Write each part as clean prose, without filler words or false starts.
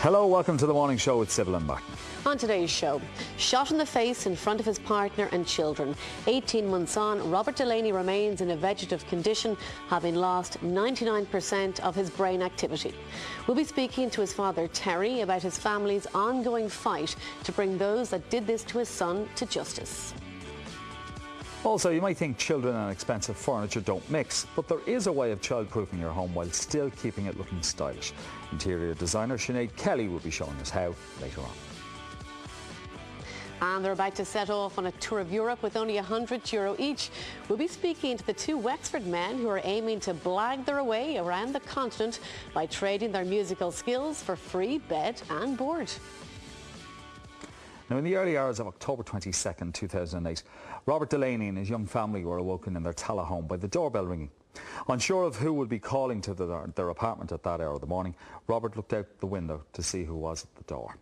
Hello, welcome to the morning show with Sybil and Martin. On today's show, shot in the face in front of his partner and children. 18 months on, Robert Delany remains in a vegetative condition, having lost 99% of his brain activity. We'll be speaking to his father, Terry, about his family's ongoing fight to bring those that did this to his son to justice. Also, you might think children and expensive furniture don't mix, but there is a way of child-proofing your home while still keeping it looking stylish. Interior designer Sinead Kelly will be showing us how later on. And they're about to set off on a tour of Europe with only €100 each. We'll be speaking to the two Wexford men who are aiming to blag their way around the continent by trading their musical skills for free bed and board. Now, in the early hours of October 22nd, 2008, Robert Delany and his young family were awoken in their Tallaght home by the doorbell ringing. Unsure of who would be calling to their apartment at that hour of the morning, Robert looked out the window to see who was at the door.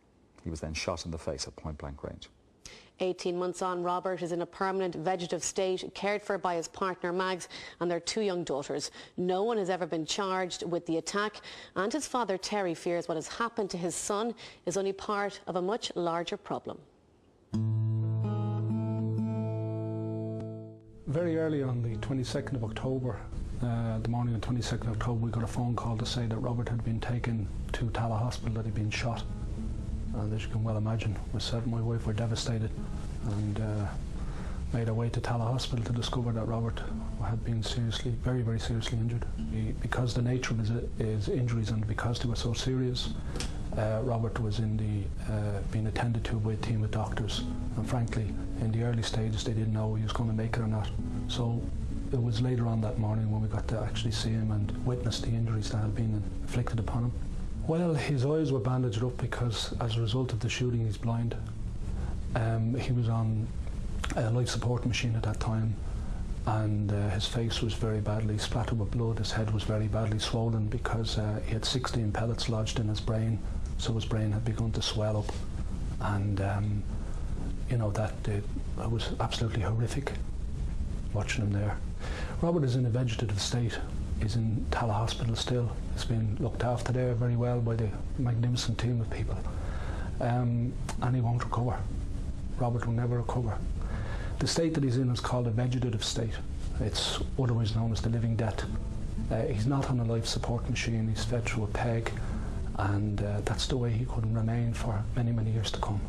He was then shot in the face at point-blank range. 18 months on, Robert is in a permanent vegetative state, cared for by his partner Mags and their two young daughters. No one has ever been charged with the attack, and his father Terry fears what has happened to his son is only part of a much larger problem. Very early on the 22nd of October, the morning of the 22nd of October, we got a phone call to say that Robert had been taken to Tallaght Hospital, that he'd been shot. And as you can well imagine, myself and my wife were devastated and made our way to Tallaght Hospital to discover that Robert had been seriously, very, very seriously injured. Because the nature of his injuries and because they were so serious, Robert was being attended to by a team of doctors, and frankly, in the early stages they didn't know he was going to make it or not. So it was later on that morning when we got to actually see him and witness the injuries that had been inflicted upon him. Well, his eyes were bandaged up because as a result of the shooting he's blind. He was on a life support machine at that time, and his face was very badly splattered with blood. His head was very badly swollen because he had 16 pellets lodged in his brain, so his brain had begun to swell up, and you know, that was absolutely horrific watching him there. Robert is in a vegetative state. He's in Tallaght Hospital still. He's been looked after there very well by the magnificent team of people, and he won't recover. Robert will never recover. The state that he's in is called a vegetative state. It's otherwise known as the living death. He's not on a life support machine. He's fed through a peg, and that's the way he could remain for many, many years to come.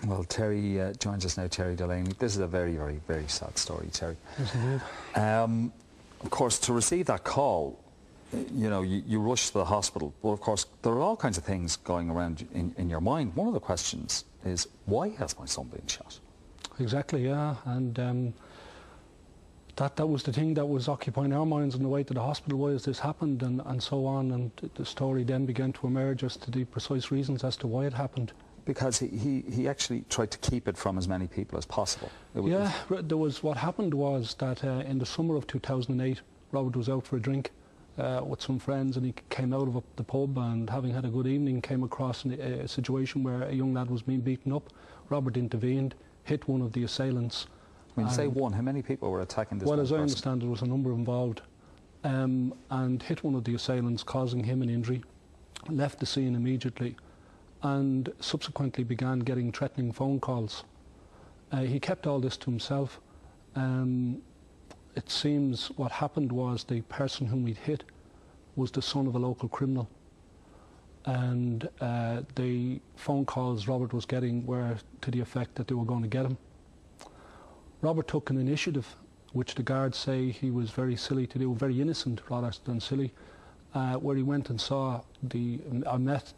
Well, Terry joins us now, Terry Delany. This is a very, very, very sad story, Terry. Yes, indeed. Of course, to receive that call, you know, you rush to the hospital. Well, of course, there are all kinds of things going around in your mind. One of the questions is, why has my son been shot? Exactly, yeah. And that was the thing that was occupying our minds on the way to the hospital. Why has this happened, and so on. And the story then began to emerge as to the precise reasons as to why it happened. Because he actually tried to keep it from as many people as possible. Yeah, what happened was that in the summer of 2008, Robert was out for a drink with some friends, and he came out of the pub, and having had a good evening, came across a situation where a young lad was being beaten up. Robert intervened, hit one of the assailants. When you say one, how many people were attacking this Well, as I person? understand, there was a number involved, and hit one of the assailants, causing him an injury, left the scene immediately, and subsequently began getting threatening phone calls. He kept all this to himself. It seems what happened was the person whom he'd hit was the son of a local criminal, and the phone calls Robert was getting were to the effect that they were going to get him. Robert took an initiative, which the guards say he was very silly to do, very innocent rather than silly, where he went and met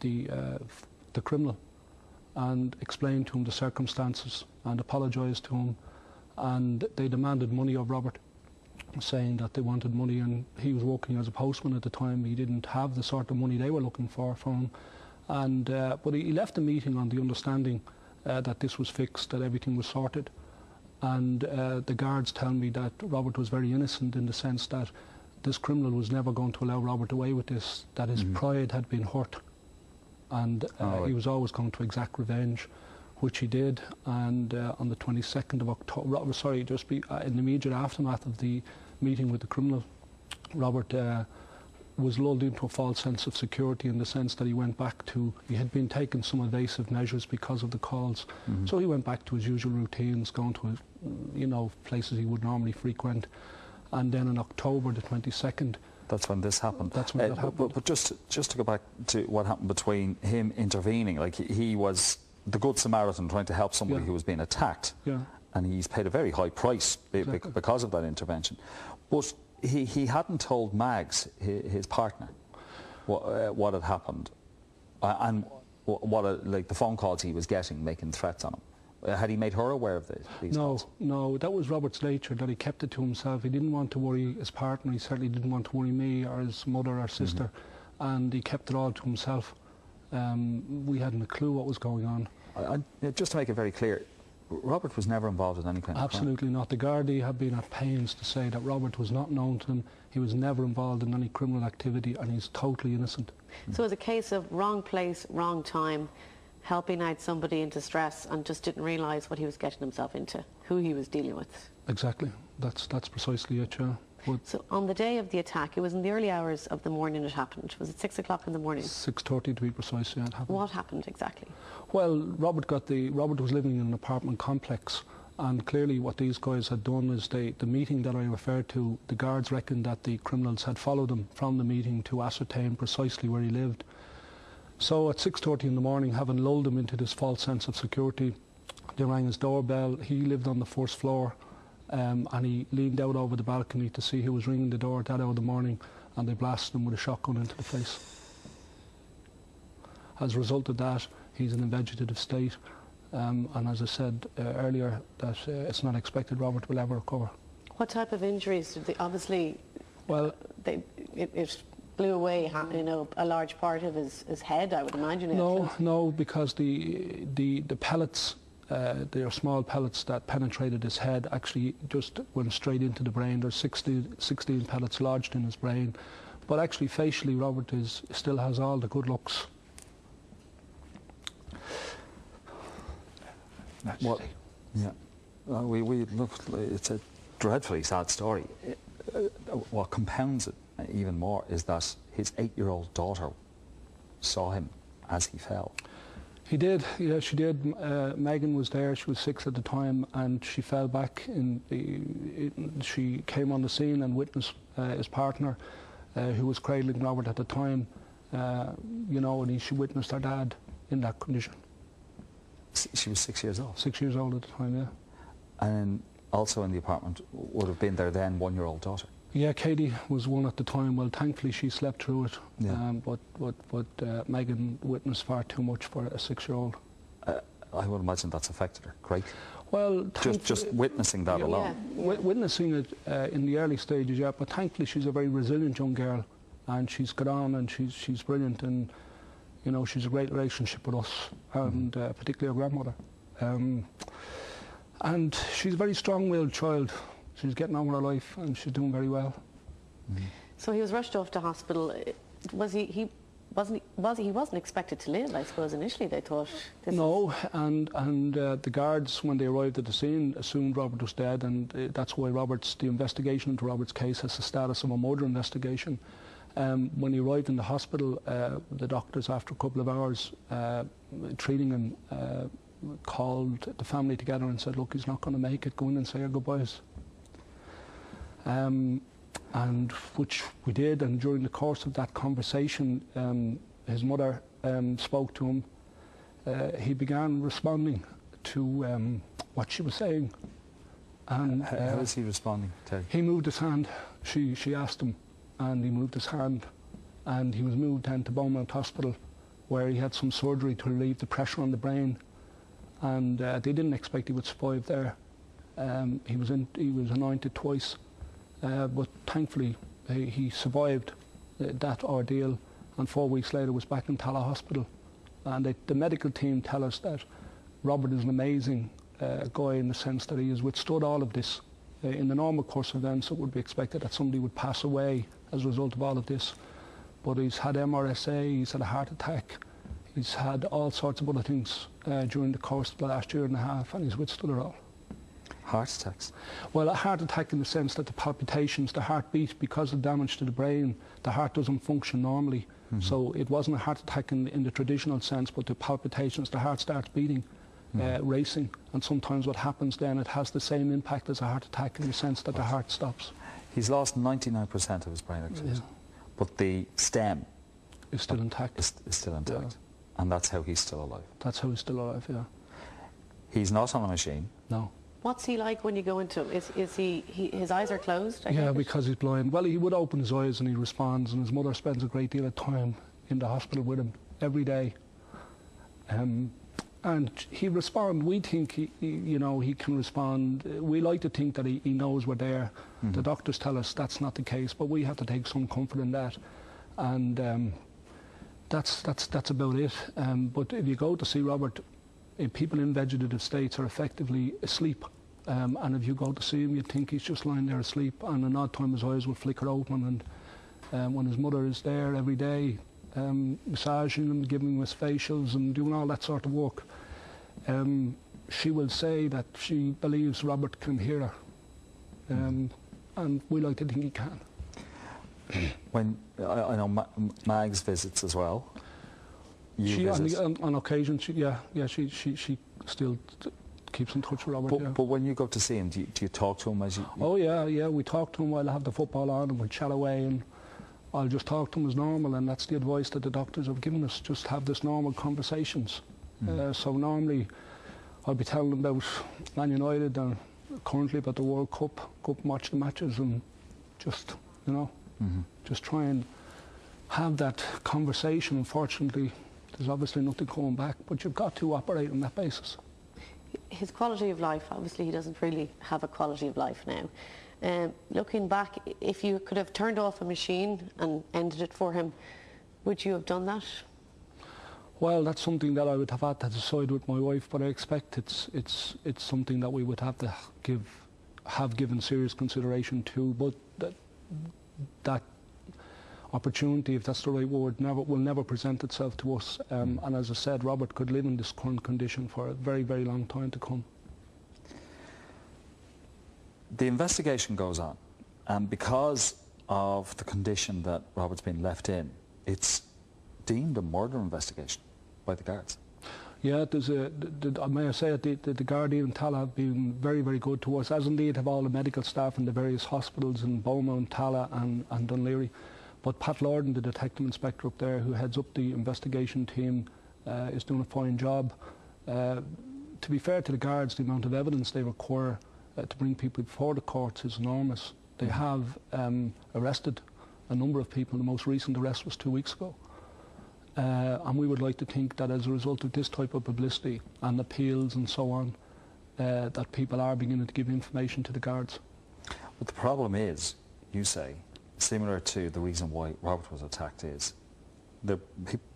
the criminal and explained to him the circumstances and apologised to him, and they demanded money of Robert, saying that they wanted money, and he was working as a postman at the time. He didn't have the sort of money they were looking for from him, and but he left the meeting on the understanding that this was fixed, that everything was sorted, and the guards tell me that Robert was very innocent in the sense that this criminal was never going to allow Robert away with this, that his pride had been hurt, and he was always going to exact revenge, which he did. And on the 22nd of October, in the immediate aftermath of the meeting with the criminal, Robert was lulled into a false sense of security in the sense that he went back to, he had been taking some evasive measures because of the calls. So he went back to his usual routines, going to, you know, places he would normally frequent. And then on October the 22nd, that's when this happened. That's when that happened. But just to go back to what happened between him intervening, like he was the good Samaritan trying to help somebody who was being attacked, and he's paid a very high price because of that intervention. But he hadn't told Mags, his partner, what had happened, and like the phone calls he was getting, making threats on him. Had he made her aware of these calls? No, that was Robert's nature, that he kept it to himself. He didn't want to worry his partner, he certainly didn't want to worry me or his mother or sister, and he kept it all to himself. We hadn't a clue what was going on. Just to make it very clear, Robert was never involved in any kind of crime? Absolutely not. The Gardaí have been at pains to say that Robert was not known to them, he was never involved in any criminal activity, and he's totally innocent. So it's a case of wrong place, wrong time, helping out somebody in distress, and just didn't realise what he was getting himself into, who he was dealing with. Exactly. That's precisely it, yeah. So on the day of the attack, it was in the early hours of the morning it happened. Was it 6 o'clock in the morning? 6:30 to be precise, yeah, it happened. What happened exactly? Well, Robert was living in an apartment complex, and clearly what these guys had done is the meeting that I referred to, the guards reckoned that the criminals had followed him from the meeting to ascertain precisely where he lived. So at 6:30 in the morning, having lulled him into this false sense of security, they rang his doorbell. He lived on the first floor, and he leaned out over the balcony to see who was ringing the door at that hour of the morning, and they blasted him with a shotgun into the face. As a result of that, he's in a vegetative state, and as I said earlier, that it's not expected Robert will ever recover. What type of injuries did they, obviously, well, it blew away, you know, a large part of his head, I would imagine. No, because the pellets, they are small pellets that penetrated his head, actually just went straight into the brain. There's 16 pellets lodged in his brain, but actually facially Robert still has all the good looks. What? Yeah. We look. It's a dreadfully sad story. What compounds it even more is that his 8-year-old daughter saw him as he fell. He did, yeah, she did. Megan was there, she was 6 at the time, and she fell back. She came on the scene and witnessed his partner, who was cradling Robert at the time, you know, and she witnessed her dad in that condition. She was 6 years old? 6 years old at the time, yeah. And also in the apartment would have been their then 1-year-old daughter? Yeah, Katie was 1 at the time. Well, thankfully she slept through it, yeah. But Megan witnessed far too much for a 6-year-old. I would imagine that's affected her greatly. Well, just witnessing that alone. Yeah. Witnessing it in the early stages, yeah. But thankfully she's a very resilient young girl, and she's got on, and she's brilliant, and you know, she's a great relationship with us, and particularly her grandmother. And she's a very strong-willed child. She's getting on with her life, and she's doing very well. So he was rushed off to hospital. He wasn't expected to live, I suppose. Initially, they thought. No, and the guards, when they arrived at the scene, assumed Robert was dead, and that's why the investigation into Robert's case has the status of a murder investigation. When he arrived in the hospital, the doctors, after a couple of hours treating him, called the family together and said, "Look, he's not going to make it. Go in and say your goodbyes." And which we did, and during the course of that conversation, his mother spoke to him. He began responding to what she was saying. And how is he responding, Terry? He moved his hand. She asked him, and he moved his hand, and he was moved then to Beaumont Hospital, where he had some surgery to relieve the pressure on the brain, and they didn't expect he would survive there. He was anointed twice, but thankfully he survived that ordeal, and 4 weeks later was back in Tala Hospital. And the medical team tell us that Robert is an amazing guy in the sense that he has withstood all of this. In the normal course of events, it would be expected that somebody would pass away as a result of all of this. But he's had MRSA, he's had a heart attack, he's had all sorts of other things during the course of the last year and a half, and he's withstood it all. heart attacks? Well, a heart attack in the sense that the palpitations, the heartbeat, because of damage to the brain, the heart doesn't function normally. So it wasn't a heart attack in the traditional sense, but the palpitations, the heart starts beating, racing, and sometimes what happens then, it has the same impact as a heart attack in the sense that the heart stops. He's lost 99% of his brain activity, but the stem is still intact. Is still intact, and that's how he's still alive. That's how he's still alive, yeah. He's not on a machine. No. What's he like when you go into him? Is he his eyes are closed? Yeah, because he's blind. Well, he would open his eyes and he responds, and his mother spends a great deal of time in the hospital with him every day. And he responds. We think he can respond. We like to think that he knows we're there. The doctors tell us that's not the case, but we have to take some comfort in that. And that's about it. But if you go to see Robert, people in vegetative states are effectively asleep, and if you go to see him, you'd think he's just lying there asleep, and an odd time his eyes will flicker open, and when his mother is there every day, massaging him, giving him his facials and doing all that sort of work, she will say that she believes Robert can hear her, and we like to think he can. When I know Mag's visits as well. She on occasion, she still keeps in touch with Robert. But when you go to see him, do you talk to him as you? Oh yeah, we talk to him while I have the football on, and we'll chat away, and I'll just talk to him as normal, and that's the advice that the doctors have given us. Just have this normal conversations. So normally, I'll be telling them about Man United and currently about the World Cup. Go up and watch the matches, and just just try and have that conversation. Unfortunately, there's obviously nothing coming back, but you've got to operate on that basis. His quality of life, obviously he doesn't really have a quality of life now. Looking back, if you could have turned off a machine and ended it for him, would you have done that? Well, that's something that I would have had to decide with my wife, but I expect it's something that we would have to have given serious consideration to, but that opportunity, if that's the right word, will never present itself to us. And as I said, Robert could live in this current condition for a very, very long time to come. The investigation goes on, and because of the condition that Robert's been left in, it's deemed a murder investigation by the guards. Yeah, may I say that the Gardaí and Tala have been very, very good to us, as indeed have all the medical staff in the various hospitals in Beaumont, Tala and Dunleary. But Pat Lorden, the detective inspector up there who heads up the investigation team, is doing a fine job. To be fair to the guards, the amount of evidence they require to bring people before the courts is enormous. They have arrested a number of people. The most recent arrest was 2 weeks ago. And we would like to think that as a result of this type of publicity and appeals and so on, that people are beginning to give information to the guards. But the problem is, you say, similar to the reason why Robert was attacked, is the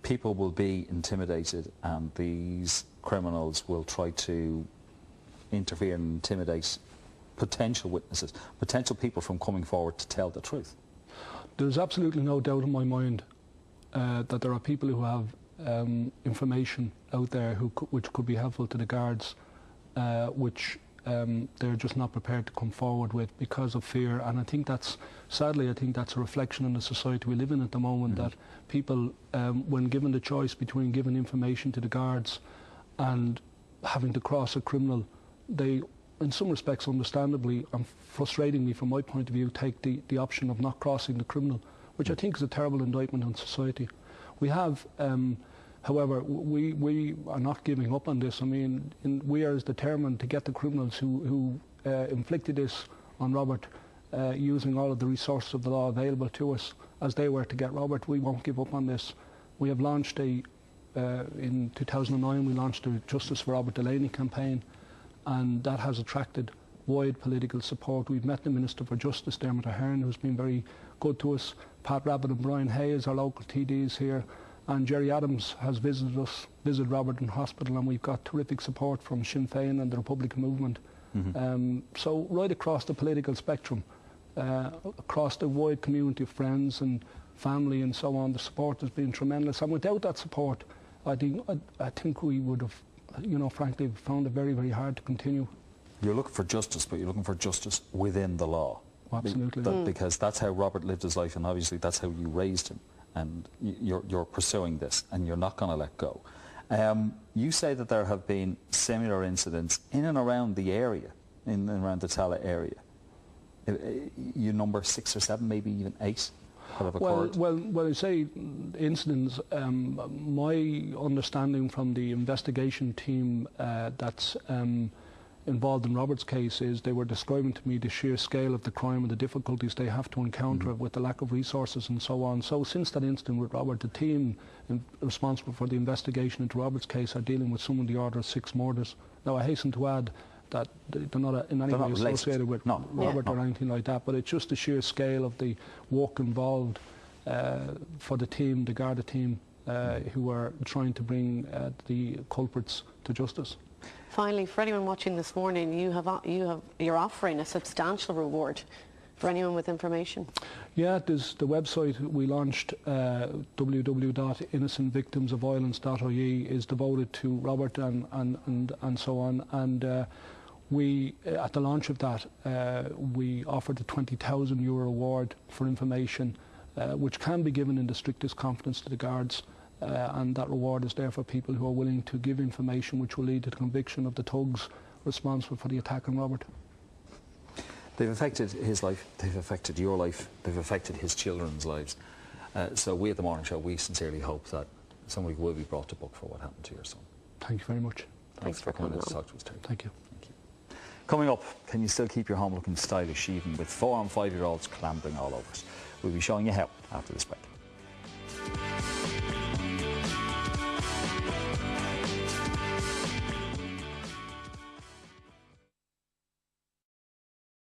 people will be intimidated, and these criminals will try to interfere and intimidate potential witnesses, potential people from coming forward to tell the truth. There's absolutely no doubt in my mind that there are people who have information out there which could be helpful to the guards, which they're just not prepared to come forward with because of fear. And I think that's, sadly, I think that's a reflection on the society we live in at the moment, that people, when given the choice between giving information to the guards and having to cross a criminal, they, in some respects understandably and frustratingly from my point of view, take the option of not crossing the criminal, which I think is a terrible indictment on society. We have however, we are not giving up on this. I mean, we are as determined to get the criminals who inflicted this on Robert, using all of the resources of the law available to us, as they were to get Robert. We won't give up on this. We have launched in 2009, we launched a Justice for Robert Delany campaign, and that has attracted wide political support. We've met the Minister for Justice, Dermot Ahern, who's been very good to us. Pat Rabbitte and Brian Hayes, our local TDs here. And Jerry Adams has visited Robert in hospital, and we've got terrific support from Sinn Féin and the Republican movement. So right across the political spectrum, across the wide community of friends and family and so on, the support has been tremendous. And without that support, I think we would have, frankly, found it very, very hard to continue. You're looking for justice, but you're looking for justice within the law. Absolutely. Because that's how Robert lived his life, and obviously that's how you raised him. And you're pursuing this, and you're not going to let go. You say that there have been similar incidents in and around the area, in and around the Tala area. You number 6 or 7, maybe even 8 that have occurred. Well, I say incidents. My understanding from the investigation team that's involved in Robert's case is they were describing to me the sheer scale of the crime and the difficulties they have to encounter with the lack of resources and so on. So since that incident with Robert, the team responsible for the investigation into Robert's case are dealing with some of the order of 6 murders. Now I hasten to add that they're not in any way associated with Robert or anything like that, but it's just the sheer scale of the work involved for the team, the Garda team, who are trying to bring the culprits to justice. Finally, for anyone watching this morning, you're offering a substantial reward for anyone with information. Yeah, there's the website we launched, www.innocentvictimsofviolence.ie, is devoted to Robert and so on. And we, at the launch of that, we offered a €20,000 award for information, which can be given in the strictest confidence to the guards. And that reward is there for people who are willing to give information which will lead to the conviction of the thugs responsible for the attack on Robert. They've affected his life, they've affected your life, they've affected his children's lives. So we at The Morning Show, we sincerely hope that somebody will be brought to book for what happened to your son. Thank you very much. Thanks for coming in to talk to us, Terry. Thank you. Thank you. Coming up, can you still keep your home looking stylish even with 4- and 5-year-olds clambering all over it? We'll be showing you how after this break.